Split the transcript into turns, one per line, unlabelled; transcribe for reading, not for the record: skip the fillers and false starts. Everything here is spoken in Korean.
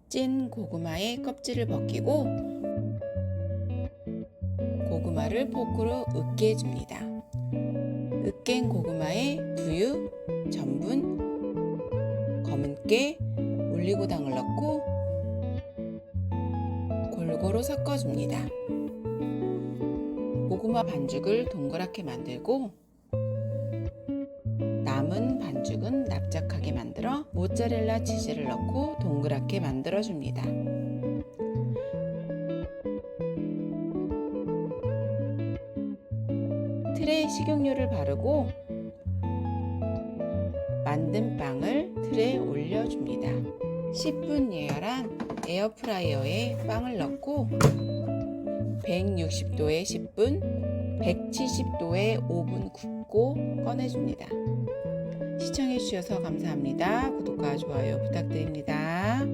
찐 고구마의 껍질을 벗기고 고구마를 포크로 으깨 줍니다. 으깬 고구마에 두유, 전분, 검은깨, 올리고당을 넣고 골고루 섞어줍니다. 고구마 반죽을 동그랗게 만들고 남은 반죽은 납작하게 만들어 모짜렐라 치즈를 넣고 동그랗게 만들어줍니다. 틀에 식용유를 바르고 만든 빵을 틀에 올려줍니다. 10분 예열한 에어프라이어에 빵을 넣고 160도에 10분, 170도에 5분 굽고 꺼내줍니다. 시청해주셔서 감사합니다. 구독과 좋아요 부탁드립니다.